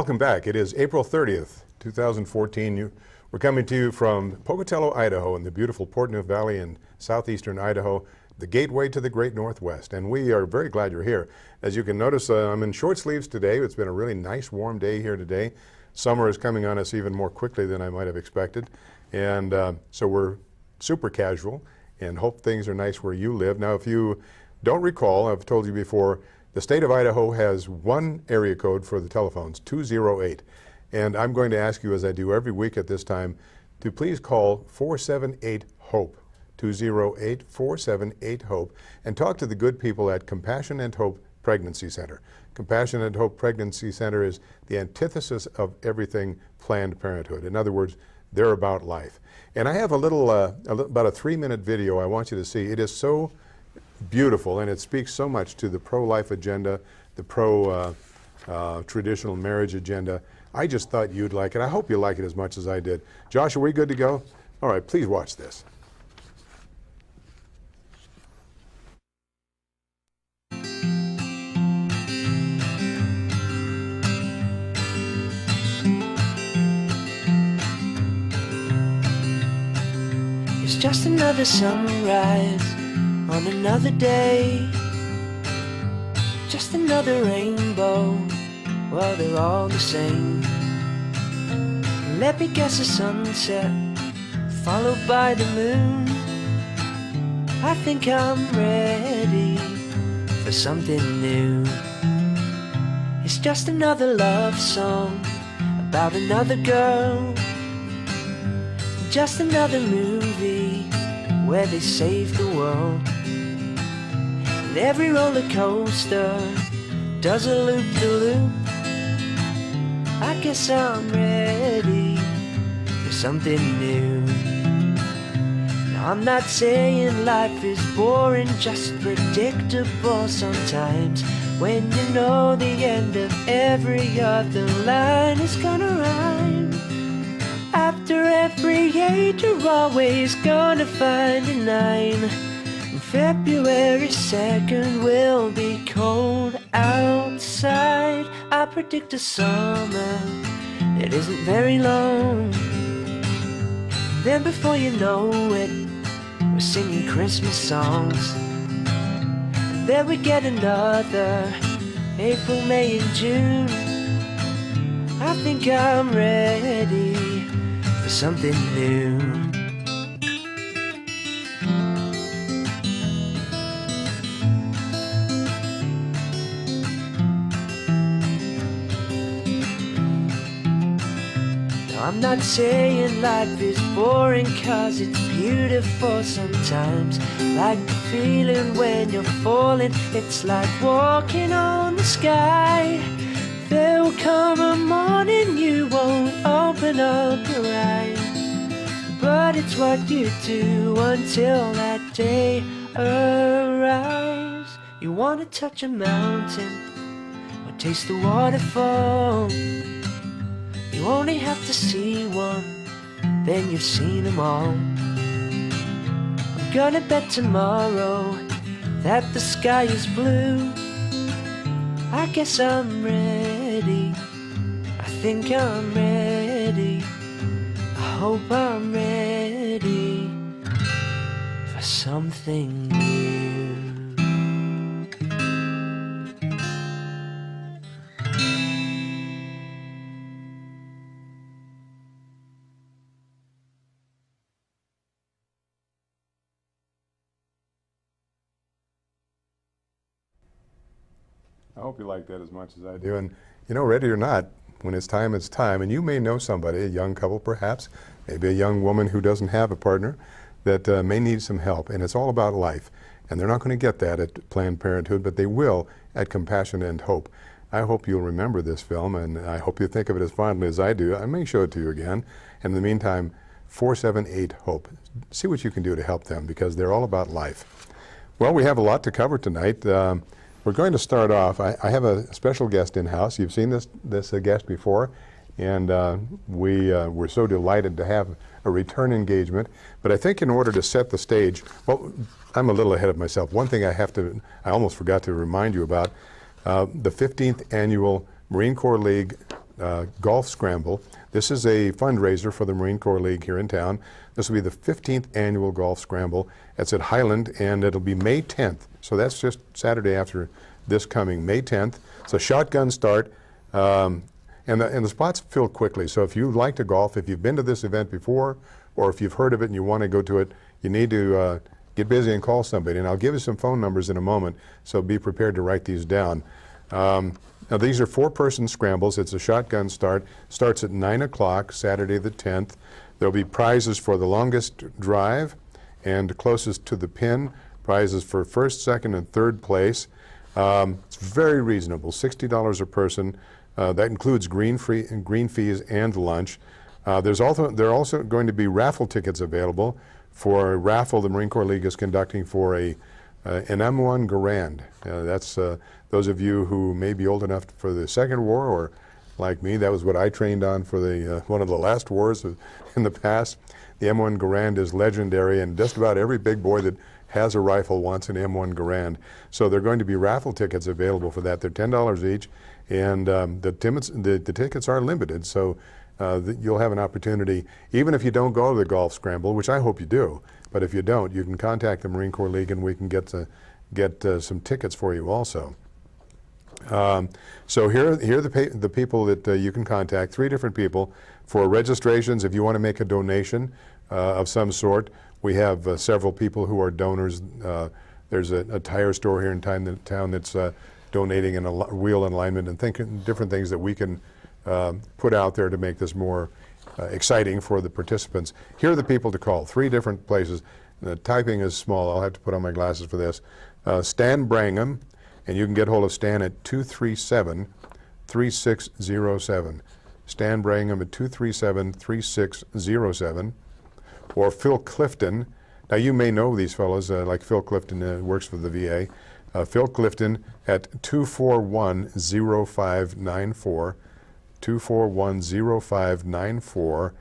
welcome back. It is April 30th, 2014. We're coming to you from Pocatello, Idaho, in the beautiful Port Neuf Valley in southeastern Idaho, the gateway to the great Northwest. And we are very glad you're here. As you can notice, I'm in short sleeves today. It's been a really nice, warm day here today. Summer is coming on us even more quickly than I might have expected. And so we're super casual and hope things are nice where you live. Now, if you don't recall, I've told you before, the state of Idaho has one area code for the telephones, 208. And I'm going to ask you, as I do every week at this time, to please call 478-HOPE, 208-478-HOPE, and talk to the good people at Compassion and Hope Pregnancy Center. Compassion and Hope Pregnancy Center is the antithesis of everything Planned Parenthood. In other words, they're about life. And I have a little, about a 3-minute video I want you to see. It is so beautiful, and it speaks so much to the pro-life agenda, the pro-traditional marriage agenda. I just thought you'd like it. I hope you like it as much as I did. Josh, are we good to go? All right, please watch this. It's just another sunrise on another day, just another rainbow, well, they're all the same. Let me guess, a sunset followed by the moon. I think I'm ready for something new. It's just another love song about another girl, just another movie where they save the world. And every roller coaster does a loop-de-loop. I guess I'm ready for something new. Now, I'm not saying life is boring, just predictable sometimes. When you know the end of every other line is gonna rhyme. After every 8, you're always gonna find a 9. And February 2nd will be cold outside. I predict a summer that isn't very long. Then before you know it, we're singing Christmas songs. And then we get another April, May, and June. I think I'm ready for something new. Now, I'm not saying life is boring, 'cause it's beautiful sometimes. Like the feeling when you're falling, it's like walking on the sky. There will come a morning you won't open up your eyes, but it's what you do until that day arrives. You want to touch a mountain or taste the waterfall. You only have to see one, then you've seen them all. I'm gonna bet tomorrow that the sky is blue. I guess I'm ready, I think I'm ready, I hope I'm ready for something new. I hope you like that as much as I do. And you know, ready or not, when it's time, it's time. And you may know somebody, a young couple perhaps, maybe a young woman who doesn't have a partner that may need some help. And it's all about life. And they're not going to get that at Planned Parenthood, but they will at Compassion and Hope. I hope you'll remember this film, and I hope you think of it as fondly as I do. I may show it to you again. And in the meantime, 478-HOPE. See what you can do to help them, because they're all about life. Well, we have a lot to cover tonight. We're going to start off. I have a special guest in-house. You've seen this guest before, and we're so delighted to have a return engagement. But I think in order to set the stage, well, I'm a little ahead of myself. One thing I almost forgot to remind you about, the 15th Annual Marine Corps League Golf Scramble. This is a fundraiser for the Marine Corps League here in town. This will be the 15th annual Golf Scramble. It's at Highland, and it'll be May 10th. So that's just Saturday after this coming, May 10th. It's a shotgun start, and the spots fill quickly. So if you like to golf, if you've been to this event before, or if you've heard of it and you want to go to it, you need to get busy and call somebody. And I'll give you some phone numbers in a moment, so be prepared to write these down. Now these are 4-person scrambles. It's a shotgun start. Starts at 9 o'clock, Saturday the 10th. There'll be prizes for the longest drive and closest to the pin, prizes for first, second, and third place. It's very reasonable, $60 a person. That includes green fees and lunch. There are also going to be raffle tickets available for a raffle the Marine Corps League is conducting for an M1 Garand. That's those of you who may be old enough for the Second War, or like me, that was what I trained on for the one of the last wars in the past. The M1 Garand is legendary, and just about every big boy that has a rifle wants an M1 Garand. So there are going to be raffle tickets available for that. They're $10 each, and the tickets are limited, so you'll have an opportunity, even if you don't go to the Golf Scramble, which I hope you do, but if you don't, you can contact the Marine Corps League and we can get some tickets for you also. So here are the people that you can contact, 3 different people for registrations. If you want to make a donation of some sort, we have several people who are donors. There's a tire store here in town that's donating a wheel alignment and different things that we can put out there to make this more exciting for the participants. Here are the people to call, 3 different places. The typing is small. I'll have to put on my glasses for this. Stan Brangham, and you can get hold of Stan at 237-3607. Stan Brangham at 237-3607. Or Phil Clifton. Now you may know these fellows, like Phil Clifton works for the VA. Phil Clifton at 241-0594. 241-0594.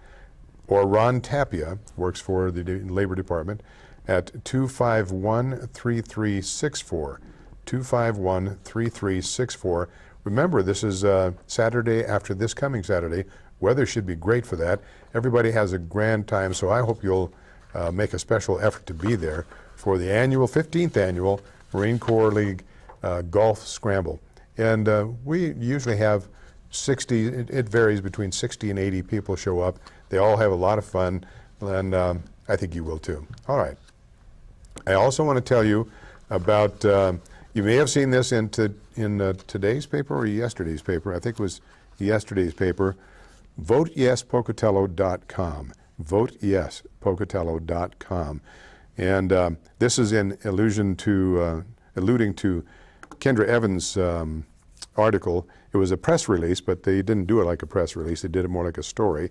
Or Ron Tapia, works for the Labor Department, at 251-3364. 251-3364. Remember, this is Saturday after this coming Saturday. Weather should be great for that. Everybody has a grand time, so I hope you'll make a special effort to be there for the 15th annual Marine Corps League Golf Scramble. And we usually have 60, it varies between 60 and 80 people show up. They all have a lot of fun, and I think you will too. All right. I also want to tell you about, you may have seen this in today's paper or yesterday's paper. I think it was yesterday's paper. VoteYesPocatello.com. VoteYesPocatello.com. And this is in alluding to Kendra Evans' article. It was a press release, but they didn't do it like a press release. They did it more like a story.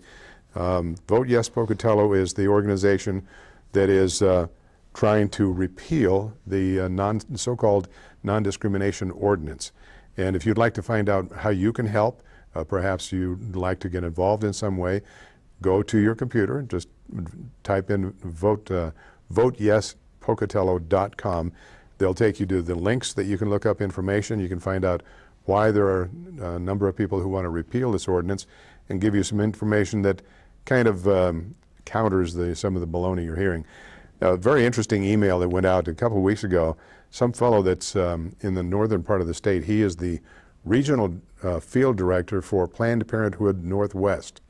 Vote Yes Pocatello is the organization that is trying to repeal the so-called non-discrimination ordinance. And if you'd like to find out how you can help, perhaps you'd like to get involved in some way, go to your computer and just type in VoteYesPocatello.com. They'll take you to the links that you can look up information. You can find out why there are a number of people who want to repeal this ordinance and give you some information that kind of counters some of the baloney you're hearing. A very interesting email that went out a couple of weeks ago. Some fellow that's in the northern part of the state, he is the regional field director for Planned Parenthood Northwest,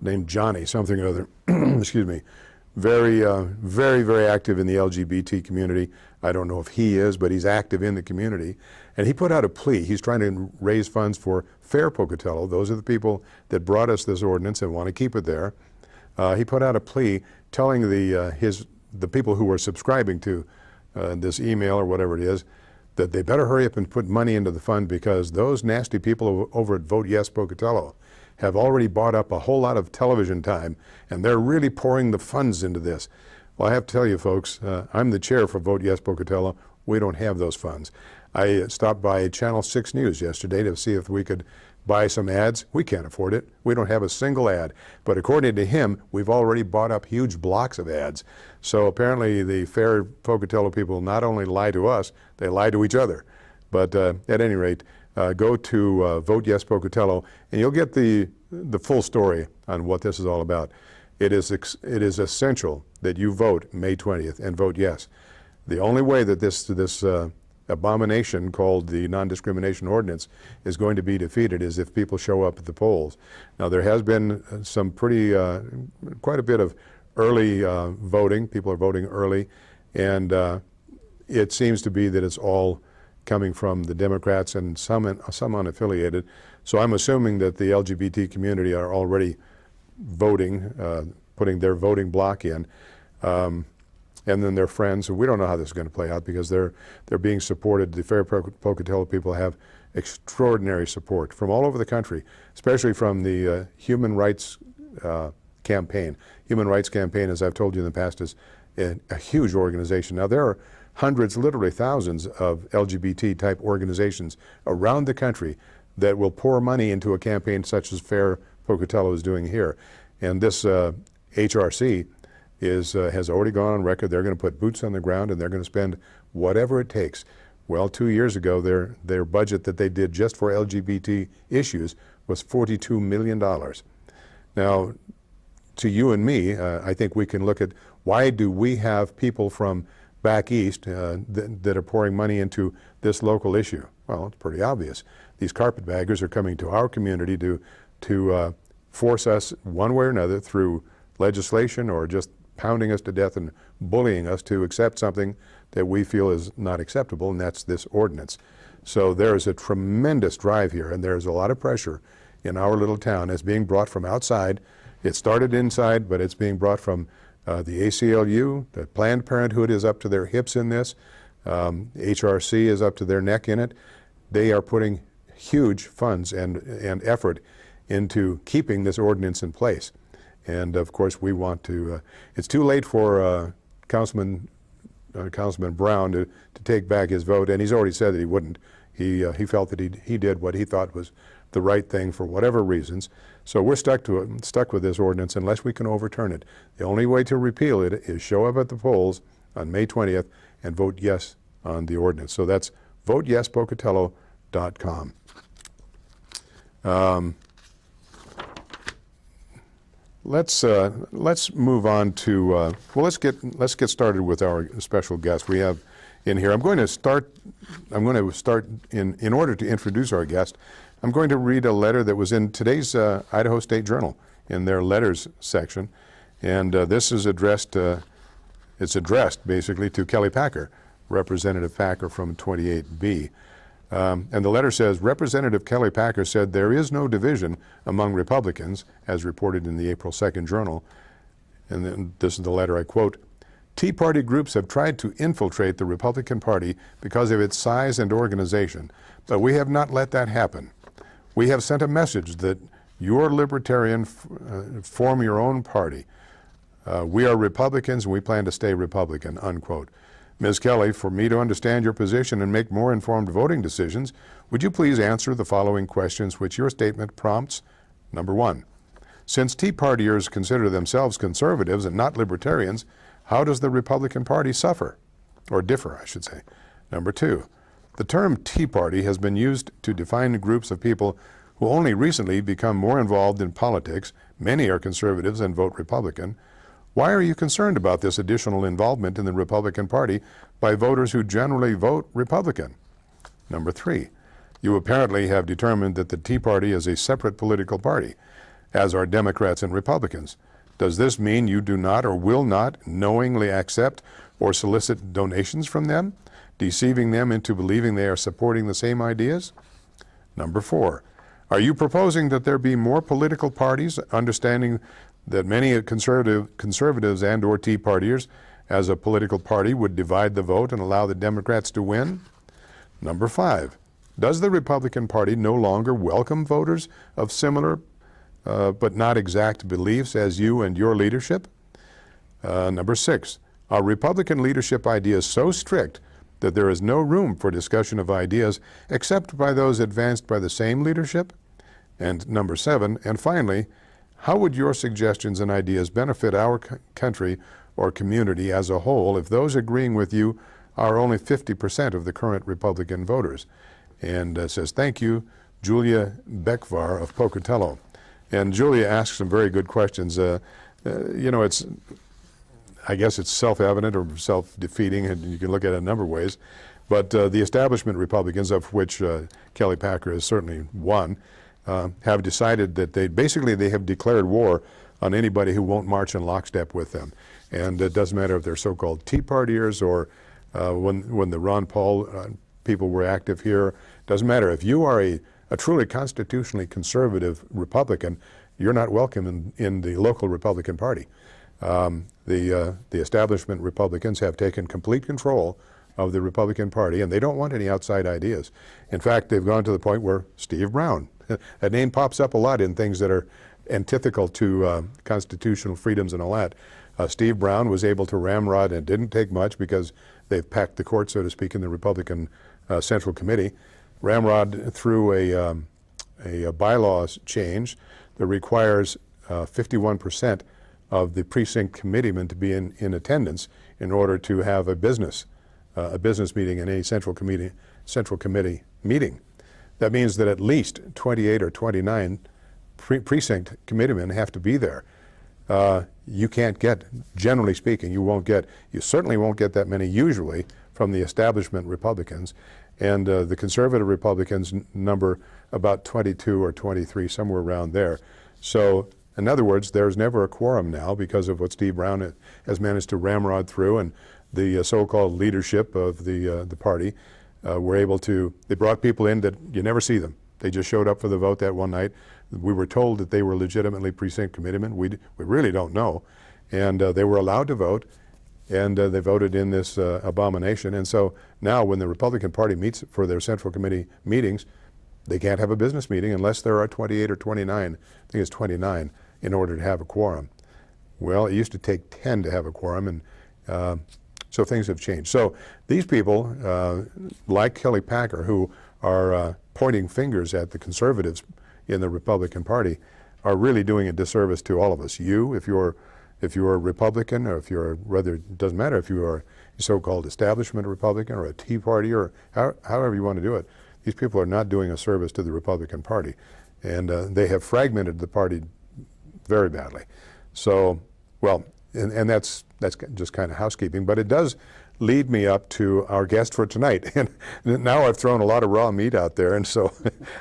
named Johnny something or other, excuse me. Very, very active in the LGBT community. I don't know if he is, but he's active in the community. And he put out a plea. He's trying to raise funds for Fair Pocatello. Those are the people that brought us this ordinance and want to keep it there. He put out a plea telling the people who were subscribing to this email or whatever it is, that they better hurry up and put money into the fund, because those nasty people over at Vote Yes Pocatello have already bought up a whole lot of television time, and they're really pouring the funds into this. Well, I have to tell you, folks, I'm the chair for Vote Yes Pocatello. We don't have those funds. I stopped by Channel 6 News yesterday to see if we could buy some ads. We can't afford it. We don't have a single ad. But according to him, we've already bought up huge blocks of ads. So apparently the Fair Pocatello people not only lie to us, they lie to each other. But at any rate, go to Vote Yes Pocatello, and you'll get the full story on what this is all about. It is essential that you vote May 20th and vote yes. The only way that this abomination called the Non-discrimination Ordinance is going to be defeated is if people show up at the polls. Now, there has been some quite a bit of early voting. People are voting early, and it seems to be that it's all coming from the Democrats and some unaffiliated. So I'm assuming that the LGBT community are already voting, putting their voting block in, and then their friends. We don't know how this is going to play out because they're being supported. The Fair Pocatello people have extraordinary support from all over the country, especially from the Human Rights Campaign. Human Rights Campaign, as I've told you in the past, is a huge organization. Now, there are hundreds, literally thousands of LGBT-type organizations around the country that will pour money into a campaign such as Fair Pocatello is doing here. And this HRC has already gone on record. They're going to put boots on the ground, and they're going to spend whatever it takes. Well, 2 years ago, their budget that they did just for LGBT issues was $42 million. Now, to you and me, I think we can look at why do we have people from back east that are pouring money into this local issue? Well, it's pretty obvious. These carpetbaggers are coming to our community to force us one way or another through legislation or just pounding us to death and bullying us to accept something that we feel is not acceptable, and that's this ordinance. So there's a tremendous drive here, and there's a lot of pressure in our little town. It's being brought from outside. It started inside, but it's being brought from the ACLU. The Planned Parenthood is up to their hips in this. HRC is up to their neck in it. They are putting huge funds and effort into keeping this ordinance in place. And of course, we want to, it's too late for Councilman Brown to take back his vote, and he's already said that he wouldn't. He felt that he did what he thought was the right thing for whatever reasons. So we're stuck with this ordinance unless we can overturn it. The only way to repeal it is show up at the polls on May 20th and vote yes on the ordinance. So that's voteyespocatello.com. Let's move on to well, let's get started with our special guest we have in here. I'm going to start in order to introduce our guest. I'm going to read a letter that was in today's Idaho State Journal in their letters section, and this is addressed. It's addressed basically to Kelly Packer, Representative Packer from 28B. And the letter says, Representative Kelly Packer said there is no division among Republicans, as reported in the April 2nd Journal. And then this is the letter, I quote, Tea Party groups have tried to infiltrate the Republican Party because of its size and organization, but we have not let that happen. We have sent a message that you're libertarian, form your own party. We are Republicans and we plan to stay Republican, unquote. Ms. Kelly, for me to understand your position and make more informed voting decisions, would you please answer the following questions which your statement prompts? Number one, since Tea Partiers consider themselves conservatives and not libertarians, how does the Republican Party suffer? Or differ, I should say. Number two, the term Tea Party has been used to define groups of people who only recently become more involved in politics. Many are conservatives and vote Republican. Why are you concerned about this additional involvement in the Republican Party by voters who generally vote Republican? Number three, you apparently have determined that the Tea Party is a separate political party, as are Democrats and Republicans. Does this mean you do not or will not knowingly accept or solicit donations from them, deceiving them into believing they are supporting the same ideas? Number four, are you proposing that there be more political parties, understanding that many conservatives and or Tea Partiers as a political party would divide the vote and allow the Democrats to win? Number five, does the Republican Party no longer welcome voters of similar but not exact beliefs as you and your leadership? Number six, are Republican leadership ideas so strict that there is no room for discussion of ideas except by those advanced by the same leadership? And number seven, and finally, how would your suggestions and ideas benefit our country or community as a whole if those agreeing with you are only 50% of the current Republican voters? and says, "Thank you, Julia Beckvar of Pocatello." And Julia asks some very good questions. You know, I guess it's self-evident or self-defeating, and you can look at it a number of ways. But the establishment Republicans, of which Kelly Packer is certainly one, have decided that they have declared war on anybody who won't march in lockstep with them. And it doesn't matter if they're so-called Tea Partiers or when the Ron Paul people were active here. Doesn't matter. If you are a truly constitutionally conservative Republican, you're not welcome in the local Republican Party. The establishment Republicans have taken complete control of the Republican Party, and they don't want any outside ideas. In fact, they've gone to the point where Steve Brown, that name pops up a lot in things that are antithetical to constitutional freedoms and all that. Steve Brown was able to ramrod, and it didn't take much because they've packed the court, so to speak, in the Republican Central Committee, ramrod through a bylaws change that requires 51% of the precinct committeemen to be in attendance in order to have a business meeting in any central committee meeting. That means that at least 28 or 29 precinct committeemen have to be there. You can't get, generally speaking, you certainly won't get that many usually from the establishment Republicans. And the conservative Republicans number about 22 or 23, somewhere around there. So, in other words, there's never a quorum now because of what Steve Brown has managed to ramrod through, and the so-called leadership of the party were able to, they brought people in that you never see them. They just showed up for the vote that one night. We were told that they were legitimately precinct committeemen. We really don't know. And they were allowed to vote, and they voted in this abomination. And so now when the Republican Party meets for their Central Committee meetings, they can't have a business meeting unless there are 28 or 29, I think it's 29, in order to have a quorum. Well, it used to take 10 to have a quorum, and so things have changed. So these people, like Kelly Packer, who are pointing fingers at the conservatives in the Republican Party, are really doing a disservice to all of us. You, if you're a Republican, or if you're, rather, it doesn't matter if you are a so-called establishment Republican or a Tea Party, or however you want to do it, these people are not doing a service to the Republican Party. And they have fragmented the party very badly. So, well, and that's just kind of housekeeping, but it does lead me up to our guest for tonight. And now I've thrown a lot of raw meat out there, and so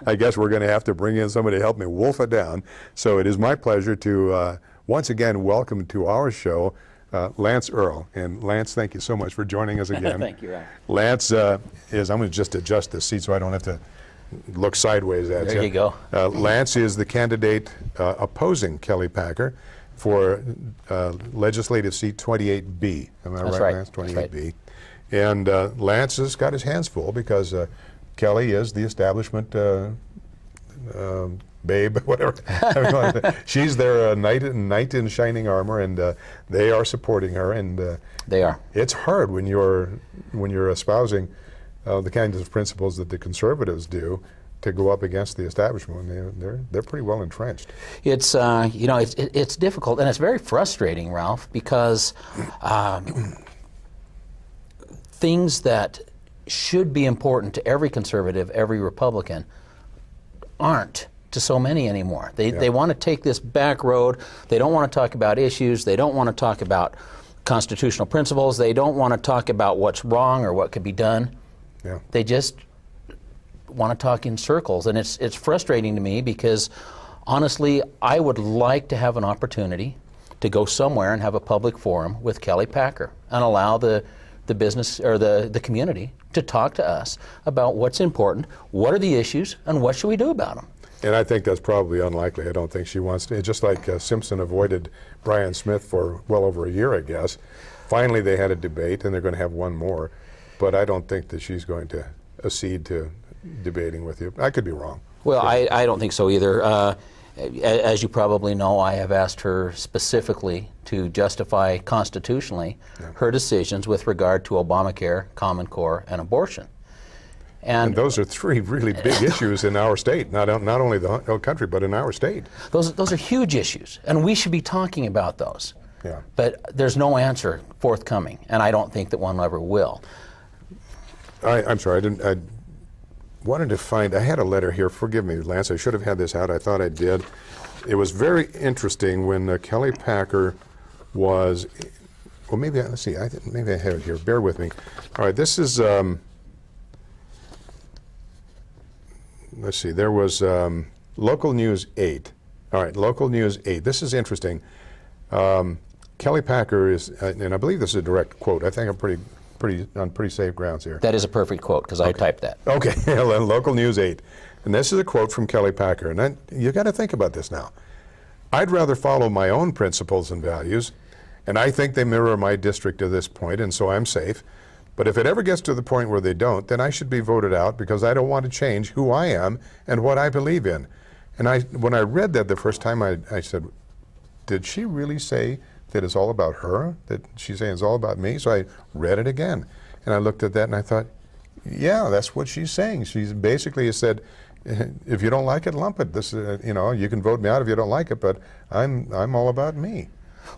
I guess we're going to have to bring in somebody to help me wolf it down. So it is my pleasure to once again welcome to our show Lance Earl. And Lance, thank you so much for joining us again. Thank you, Ralph. Lance I'm going to just adjust the seat so I don't have to look sideways at you. There you go. Lance is the candidate opposing Kelly Packer for legislative seat 28B. Am I That's right, right, Lance? 28B. That's right. And Lance has got his hands full because Kelly is the establishment babe, whatever. She's their knight in shining armor, and they are supporting her. And They are. it's hard when you're espousing the kinds of principles that the conservatives do to go up against the establishment. They're pretty well entrenched. It's you know, it's difficult, and it's very frustrating, Ralph, because things that should be important to every conservative, every Republican, aren't to so many anymore. They want to take this back road. They don't want to talk about issues. They don't want to talk about constitutional principles. They don't want to talk about what's wrong or what could be done. Yeah. They just want to talk in circles, and it's frustrating to me because honestly, I would like to have an opportunity to go somewhere and have a public forum with Kelly Packer and allow the business or the community to talk to us about what's important, what are the issues, and what should we do about them. And I think that's probably unlikely. I don't think she wants to. Just like Simpson avoided Brian Smith for well over a year, I guess. Finally, they had a debate, and they're going to have one more. But I don't think that she's going to accede to debating with you. I could be wrong. Well, I don't think so either. As you probably know, I have asked her specifically to justify constitutionally her decisions with regard to Obamacare, Common Core, and abortion. And those are three really big issues in our state, not only the whole country, but in our state. Those are huge issues, and we should be talking about those. Yeah. But there's no answer forthcoming, and I don't think that one ever will. I'm sorry, wanted to find, I had a letter here, forgive me, Lance, I should have had this out, I thought I did. It was very interesting when Kelly Packer was, well maybe, let's see, maybe I have it here, bear with me. All right, this is, let's see, there was Local News 8. All right, Local News 8, this is interesting. Kelly Packer is, and I believe this is a direct quote, I think I'm on pretty safe grounds here. That is a perfect quote, because I typed that. Okay, Local News 8. And this is a quote from Kelly Packer. And you got to think about this now. I'd rather follow my own principles and values, and I think they mirror my district to this point, and so I'm safe. But if it ever gets to the point where they don't, then I should be voted out because I don't want to change who I am and what I believe in. And when I read that the first time, I said, did she really say that it's all about her, that she's saying it's all about me? So I read it again, and I looked at that and I thought, yeah, that's what she's saying. She's basically said, if you don't like it, lump it. This, you know, you can vote me out if you don't like it, but I'm all about me.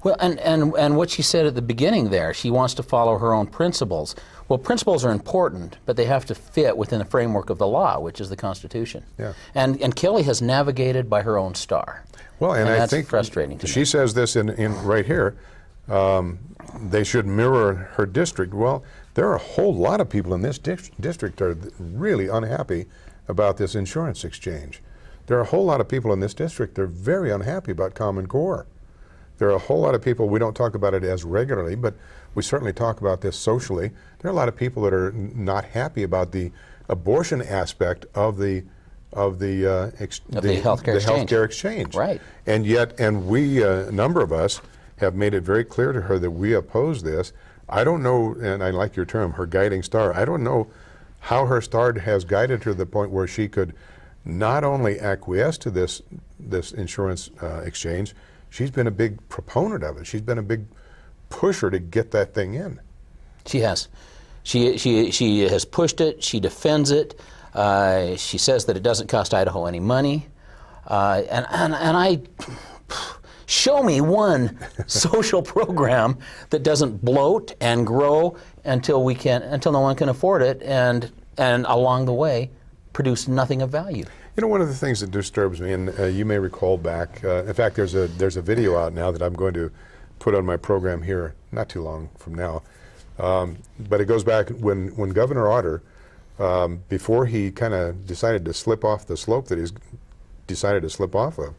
Well, and what she said at the beginning there, she wants to follow her own principles. Well, principles are important, but they have to fit within the framework of the law, which is the Constitution. Yeah. And Kelly has navigated by her own star. Well, and I that's think frustrating to me. She says this in right here. They should mirror her district. Well, there are a whole lot of people in this district are really unhappy about this insurance exchange. There are a whole lot of people in this district that are very unhappy about Common Core. There are a whole lot of people, we don't talk about it as regularly, but we certainly talk about this socially. There are a lot of people that are not happy about the abortion aspect of the healthcare exchange. Right. And yet, we, a number of us, have made it very clear to her that we oppose this. I don't know, and I like your term, her guiding star. I don't know how her star has guided her to the point where she could not only acquiesce to this insurance exchange, she's been a big proponent of it. She's been a big pusher to get that thing in. She has. She has pushed it. She defends it. She says that it doesn't cost Idaho any money. And I show me one social program that doesn't bloat and grow until no one can afford it, and along the way produce nothing of value. You know, one of the things that disturbs me, and you may recall back, in fact, there's a video out now that I'm going to put on my program here not too long from now, but it goes back when Governor Otter, before he kind of decided to slip off the slope that he's decided to slip off of,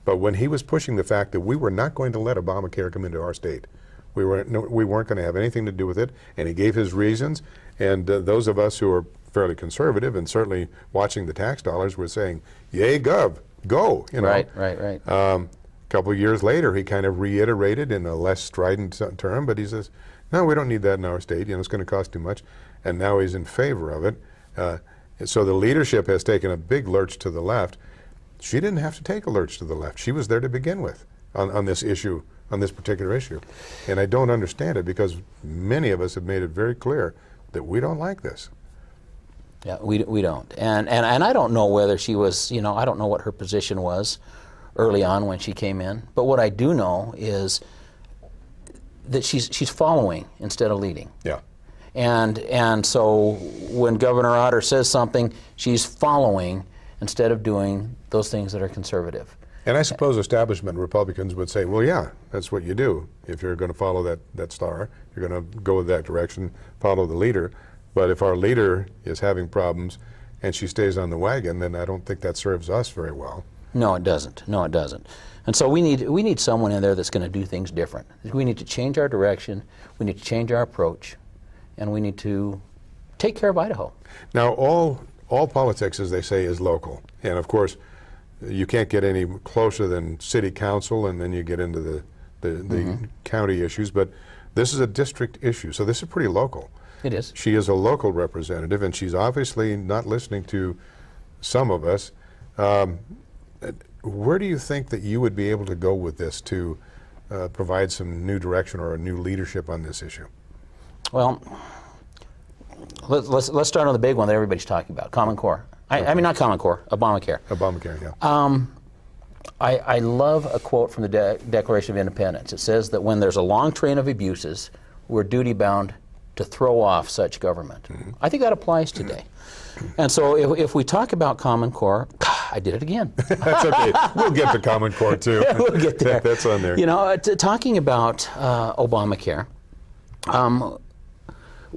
but when he was pushing the fact that we were not going to let Obamacare come into our state, we weren't going to have anything to do with it, and he gave his reasons, and those of us who are fairly conservative and certainly watching the tax dollars were saying, yay, Gov, go. You know? Right. A couple of years later, he kind of reiterated in a less strident term, but he says, no, we don't need that in our state. You know, it's going to cost too much. And now he's in favor of it. So the leadership has taken a big lurch to the left. She didn't have to take a lurch to the left. She was there to begin with on this issue, on this particular issue. And I don't understand it because many of us have made it very clear that we don't like this. Yeah, we don't. And I don't know whether she was, you know, I don't know what her position was early on when she came in. But what I do know is that she's following instead of leading. Yeah. And so when Governor Otter says something, she's following instead of doing those things that are conservative. And I suppose establishment Republicans would say, well, yeah, that's what you do. If you're going to follow that star, you're going to go with that direction, follow the leader. But if our leader is having problems and she stays on the wagon, then I don't think that serves us very well. No, it doesn't. No, it doesn't. And so we need someone in there that's going to do things different. We need to change our direction. We need to change our approach, and we need to take care of Idaho. Now, all politics, as they say, is local, and of course, you can't get any closer than city council, and then you get into the county issues. But this is a district issue, so this is pretty local. It is. She is a local representative, and she's obviously not listening to some of us. Where do you think that you would be able to go with this to provide some new direction or a new leadership on this issue? Well, let's start on the big one that everybody's talking about, Common Core. I mean, not Common Core, Obamacare. Obamacare, yeah. I love a quote from the Declaration of Independence. It says that when there's a long train of abuses, we're duty-bound to throw off such government. I think that applies today. And so if we talk about Common Core, I did it again. That's okay. We'll get to Common Core too. Yeah, we'll get there. That's on there. You know, talking about Obamacare,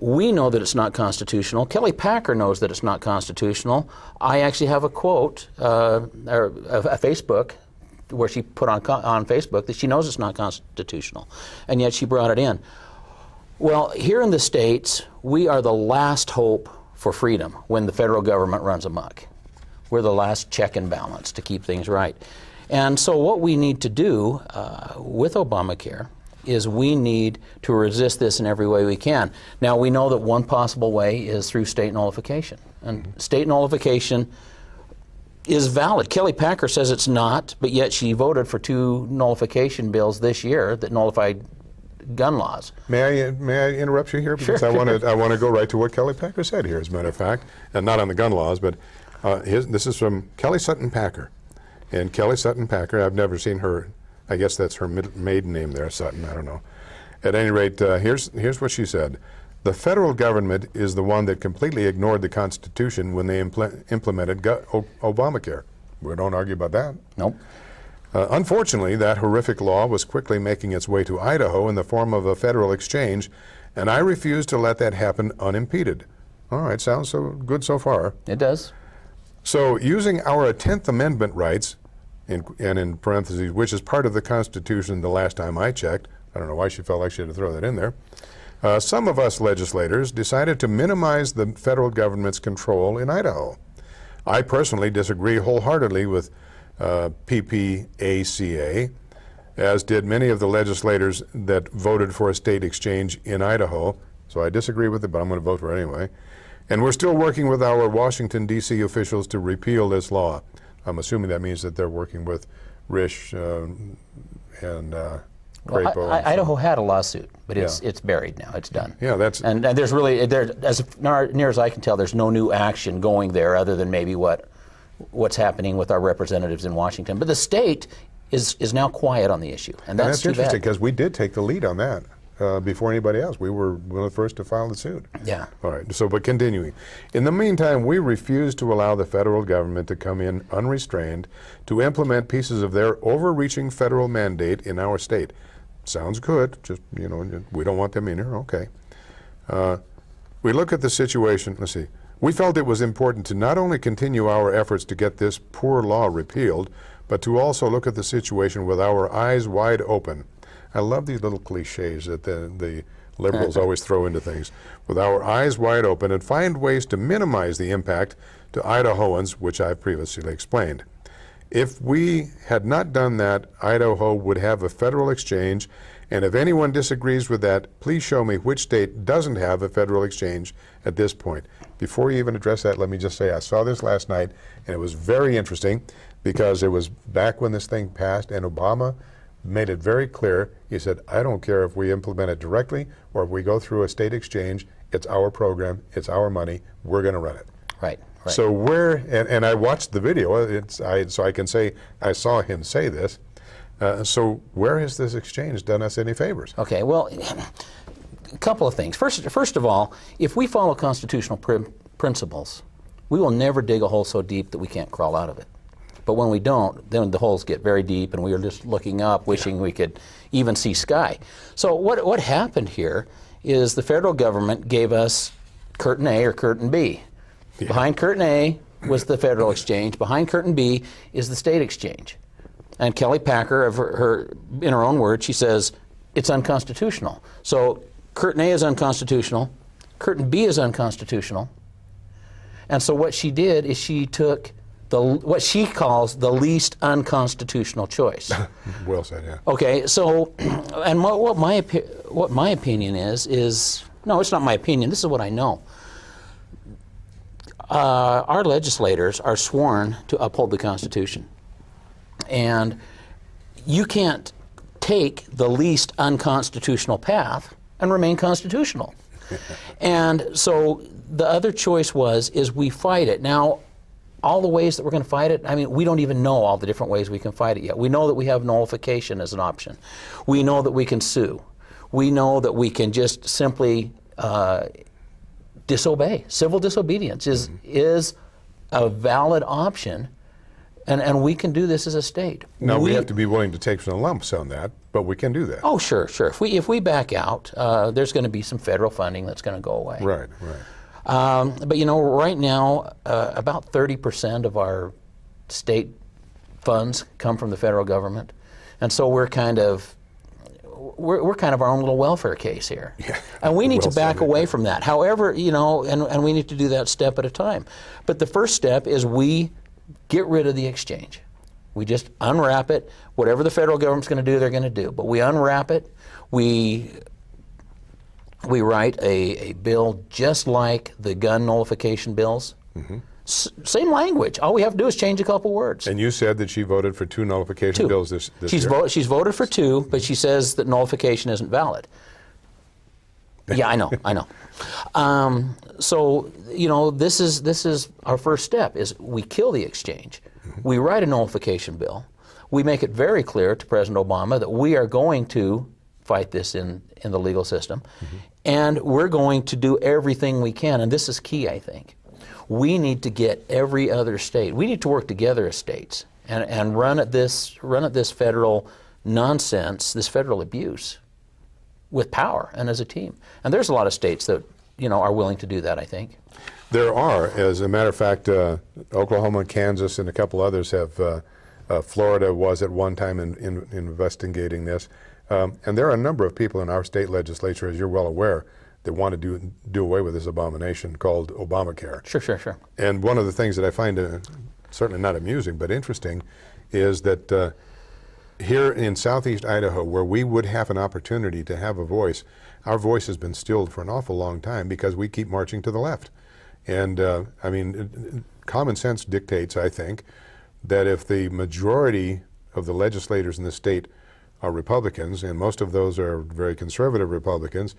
we know that it's not constitutional. Kelly Packer knows that it's not constitutional. I actually have a quote, or a Facebook, where she put on Facebook that she knows it's not constitutional, and yet she brought it in. Well, here in the States, we are the last hope for freedom when the federal government runs amok. We're the last check and balance to keep things right. And so what we need to do with Obamacare is we need to resist this in every way we can. Now, we know that one possible way is through state nullification. And state nullification is valid. Kelly Packer says it's not, but yet she voted for 2 nullification bills this year that nullified gun laws. May I interrupt you here? Because Sure. I want to go right to what Kelly Packer said here, as a matter of fact, and not on the gun laws, but this is from Kelly Sutton Packer. And Kelly Sutton Packer, I've never seen her, I guess that's her maiden name there, Sutton, I don't know. At any rate, here's what she said. The federal government is the one that completely ignored the Constitution when they implemented Obamacare. We don't argue about that. Nope. Unfortunately, that horrific law was quickly making its way to Idaho in the form of a federal exchange, and I refuse to let that happen unimpeded. All right, sounds so good so far. It does. So using our 10th Amendment rights, and in parentheses, which is part of the Constitution the last time I checked, I don't know why she felt like she had to throw that in there, some of us legislators decided to minimize the federal government's control in Idaho. I personally disagree wholeheartedly with PPACA, as did many of the legislators that voted for a state exchange in Idaho. So I disagree with it, but I'm going to vote for it anyway. And we're still working with our Washington, D.C. officials to repeal this law. I'm assuming that means that they're working with Risch and Crapo. Well, Idaho had a lawsuit, but it's buried now. It's done. Yeah, that's... And there's really, as near as I can tell, there's no new action going there other than maybe what's happening with our representatives in Washington. But the state is now quiet on the issue, and that's too interesting bad. because we did take the lead on that before anybody else. We were one of the first to file the suit. Yeah. All right, so but continuing. In the meantime, we refuse to allow the federal government to come in unrestrained to implement pieces of their overreaching federal mandate in our state. Sounds good, just, you know, we don't want them in here, okay. We look at the situation, let's see. We felt it was important to not only continue our efforts to get this poor law repealed, but to also look at the situation with our eyes wide open. I love these little cliches that the liberals always throw into things. With our eyes wide open and find ways to minimize the impact to Idahoans, which I've previously explained. If we had not done that, Idaho would have a federal exchange, and if anyone disagrees with that, please show me which state doesn't have a federal exchange at this point. Before you even address that, let me just say I saw this last night, and it was very interesting because it was back when this thing passed, and Obama made it very clear. He said, I don't care if we implement it directly or if we go through a state exchange. It's our program. It's our money. We're going to run it. Right. Right. So where, and I watched the video, so I can say I saw him say this. So where has this exchange done us any favors? Okay, well, a couple of things. First of all, if we follow constitutional principles, we will never dig a hole so deep that we can't crawl out of it. But when we don't, then the holes get very deep and we are just looking up, wishing we could even see sky. So what happened here is the federal government gave us curtain A or curtain B. Yeah. Behind curtain A was the federal exchange. Behind curtain B is the state exchange. And Kelly Packer, in her own words, she says it's unconstitutional. So curtain A is unconstitutional, curtain B is unconstitutional. And so what she did is she took what she calls the least unconstitutional choice. Well said, yeah. Okay, so, and what my opinion is, no, it's not my opinion, this is what I know. Our legislators are sworn to uphold the Constitution. And you can't take the least unconstitutional path and remain constitutional. And so the other choice is we fight it. Now, all the ways that we're going to fight it, I mean, we don't even know all the different ways we can fight it yet. We know that we have nullification as an option. We know that we can sue. We know that we can just simply disobey. Civil disobedience is a valid option, and we can do this as a state. Now, we have to be willing to take some lumps on that, but we can do that. Oh, sure. If we back out, there's going to be some federal funding that's going to go away. Right. But right now, about 30% of our state funds come from the federal government, and so we're kind of our own little welfare case here. Yeah. And we need Well to back said. away from that. However, and we need to do that step at a time. But the first step is we get rid of the exchange. We just unwrap it. Whatever the federal government's going to do, they're going to do. But we unwrap it. We write a bill just like the gun nullification bills. Same language. All we have to do is change a couple words. And you said that she voted for 2 nullification bills this year. She's voted for 2, but she says that nullification isn't valid. Yeah, I know. So this is our first step: is we kill the exchange. We write a nullification bill. We make it very clear to President Obama that we are going to fight this in the legal system, and we're going to do everything we can. And this is key, I think. We need to get every other state. We need to work together as states and run at this federal nonsense, this federal abuse, with power and as a team. And there's a lot of states that are willing to do that, I think. There are, as a matter of fact, Oklahoma, Kansas, and a couple others have. Florida was at one time in investigating this, and there are a number of people in our state legislature, as you're well aware, that want to do away with this abomination called Obamacare. Sure. And one of the things that I find certainly not amusing but interesting is that here in southeast Idaho, where we would have an opportunity to have a voice, our voice has been stilled for an awful long time because we keep marching to the left. And common sense dictates, I think, that if the majority of the legislators in the state are Republicans, and most of those are very conservative Republicans,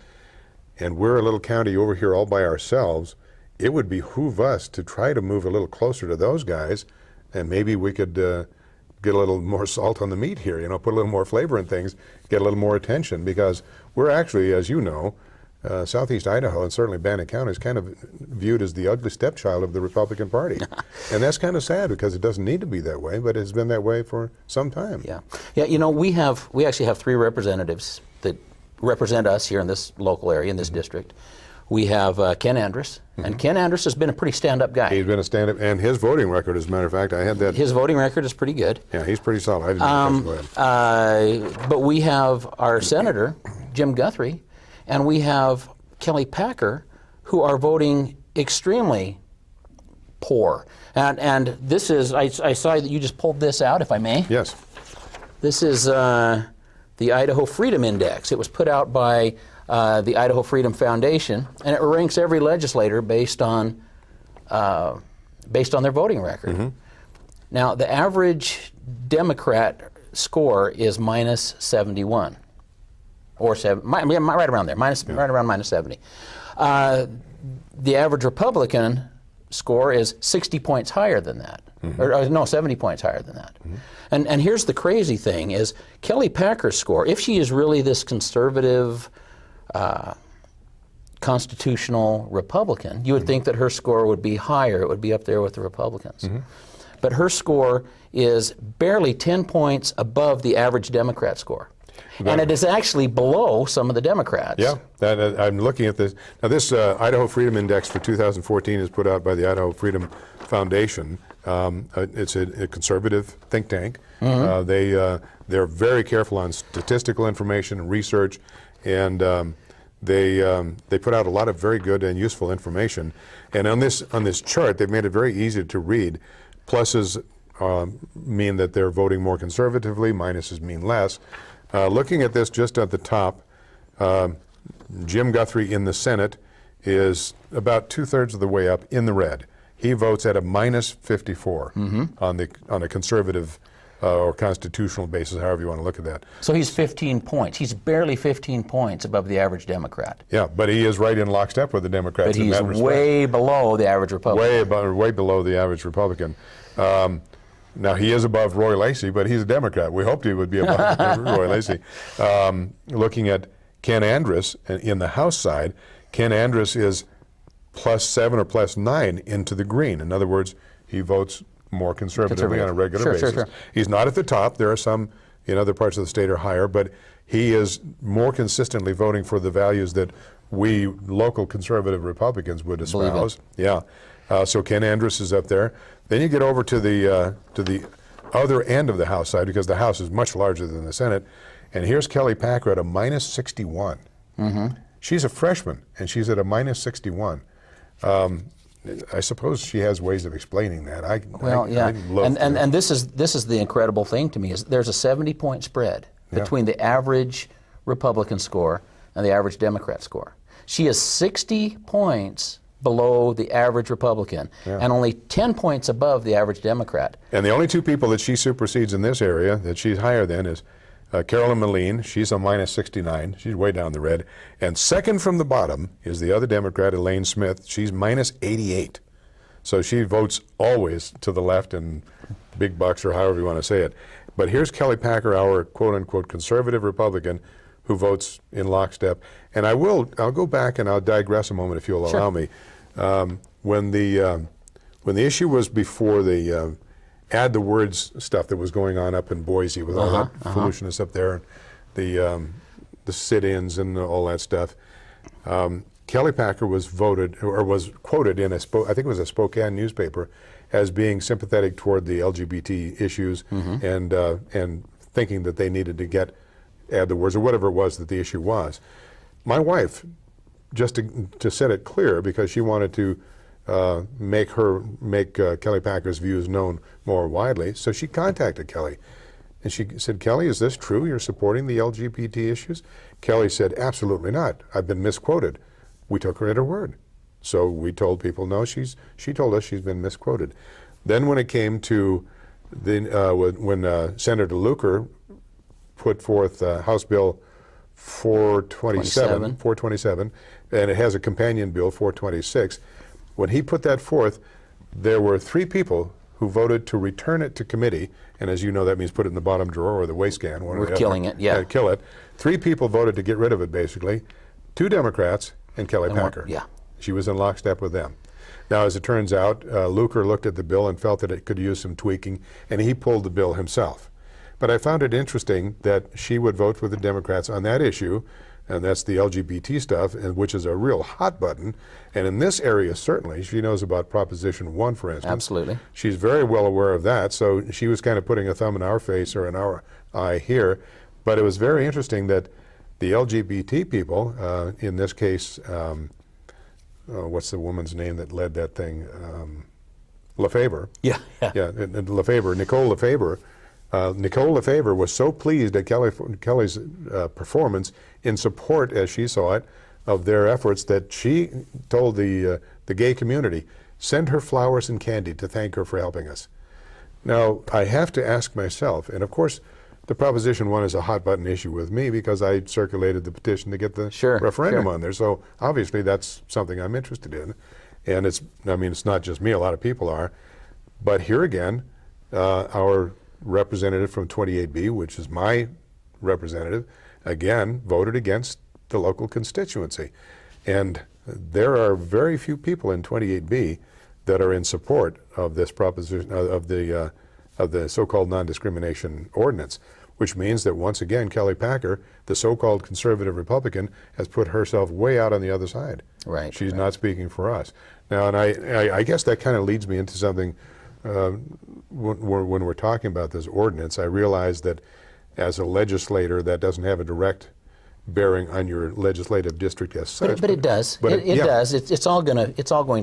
and we're a little county over here all by ourselves, it would behoove us to try to move a little closer to those guys, and maybe we could get a little more salt on the meat here, put a little more flavor in things, get a little more attention, because we're actually, as you know, southeast Idaho and certainly Bannock County is kind of viewed as the ugly stepchild of the Republican Party. And that's kind of sad because it doesn't need to be that way, but it's been that way for some time. Yeah, we actually have 3 representatives that represent us here in this local area, in this district. We have Ken Andrus, and Ken Andrus has been a pretty stand-up guy. He's been a stand-up, and his voting record, as a matter of fact, I had that. His voting record is pretty good. Yeah, he's pretty solid. I didn't go ahead. But we have our senator, Jim Guthrie, and we have Kelly Packer, who are voting extremely poor. And this is, I saw that you just pulled this out, if I may. Yes. This is the Idaho Freedom Index. It was put out by the Idaho Freedom Foundation, and it ranks every legislator based on their voting record. Now, the average Democrat score is minus 71. Or right around there, right around minus 70. The average Republican score is 60 points higher than that, or 70 points higher than that. And here's the crazy thing: is Kelly Packer's score, if she is really this conservative, constitutional Republican, you would think that her score would be higher; it would be up there with the Republicans. But her score is barely 10 points above the average Democrat score. And it is actually below some of the Democrats. Yeah, I'm looking at this. Now, this Idaho Freedom Index for 2014 is put out by the Idaho Freedom Foundation. It's a conservative think tank. They're very careful on statistical information and research, and they put out a lot of very good and useful information. And on this chart, they've made it very easy to read. Pluses mean that they're voting more conservatively. Minuses mean less. Looking at this just at the top, Jim Guthrie in the Senate is about 2/3 of the way up in the red. He votes at a minus 54 on a conservative or constitutional basis, however you want to look at that. So he's 15 points. He's barely 15 points above the average Democrat. Yeah, but he is right in lockstep with the Democrats. But he's way below the average Republican. Way below the average Republican. Now, he is above Roy Lacey, but he's a Democrat. We hoped he would be above Roy Lacey. Looking at Ken Andrus in the House side, Ken Andrus is +7 or +9 into the green. In other words, he votes more conservatively on a regular basis. Sure. He's not at the top. There are some in other parts of the state are higher, but he is more consistently voting for the values that we local conservative Republicans would espouse. Yeah. So Ken Andrus is up there. Then you get over to the other end of the House side, because the House is much larger than the Senate, and here's Kelly Packer at a -61. She's a freshman, and she's at a -61. I suppose she has ways of explaining that. And this is the incredible thing to me, is there's a 70-point spread between the average Republican score and the average Democrat score. She is 60 points below the average Republican and only 10 points above the average Democrat. And the only two people that she supersedes in this area that she's higher than is Carolyn Moline. She's a -69. She's way down the red. And second from the bottom is the other Democrat, Elaine Smith. She's -88. So she votes always to the left in big bucks, or however you want to say it. But here's Kelly Packer, our quote-unquote conservative Republican, who votes in lockstep. And I'll go back and I'll digress a moment, if you'll allow me. When the issue was before the add the words stuff that was going on up in Boise with all that foolishness up there, the sit-ins and all that stuff, Kelly Packer was quoted in I think it was a Spokane newspaper as being sympathetic toward the LGBT issues and thinking that they needed to add the words, or whatever it was that the issue was. My wife, just to set it clear, because she wanted to make Kelly Packer's views known more widely, so she contacted Kelly. And she said, "Kelly, is this true? You're supporting the LGBT issues?" Kelly said, "Absolutely not. I've been misquoted." We took her at her word. So we told people, no, she told us she's been misquoted. Then when it came to when Senator Luker put forth House Bill 427, and it has a companion bill, 426. When he put that forth, there were 3 people who voted to return it to committee, and as you know, that means put it in the bottom drawer or the waste can. We're killing it, yeah. Kill it. 3 people voted to get rid of it, basically. 2 Democrats and Kelly Packer. She was in lockstep with them. Now, as it turns out, Luker looked at the bill and felt that it could use some tweaking, and he pulled the bill himself. But I found it interesting that she would vote with the Democrats on that issue, and that's the LGBT stuff, which is a real hot button. And in this area, certainly, she knows about Proposition 1, for instance. Absolutely. She's very well aware of that, so she was kind of putting a thumb in our face or in our eye here. But it was very interesting that the LGBT people, in this case, what's the woman's name that led that thing? Lefebvre. Lefebvre, Nicole Lefebvre. Nicole Lefebvre was so pleased at Kelly's performance in support, as she saw it, of their efforts, that she told the gay community, send her flowers and candy to thank her for helping us. Now, I have to ask myself, and of course, the Proposition 1 is a hot button issue with me because I circulated the petition to get the referendum on there. So obviously that's something I'm interested in. And it's not just me, a lot of people are. But here again, our representative from 28B, which is my representative, again voted against the local constituency. And there are very few people in 28B that are in support of this proposition, of the so-called non-discrimination ordinance, which means that once again Kelly Packer, the so-called conservative Republican, has put herself way out on the other side. Right. She's not speaking for us. Now, and I guess that kind of leads me into something when we're talking about this ordinance. I realize that as a legislator, that doesn't have a direct bearing on your legislative district as such. But it does. It does. It's all going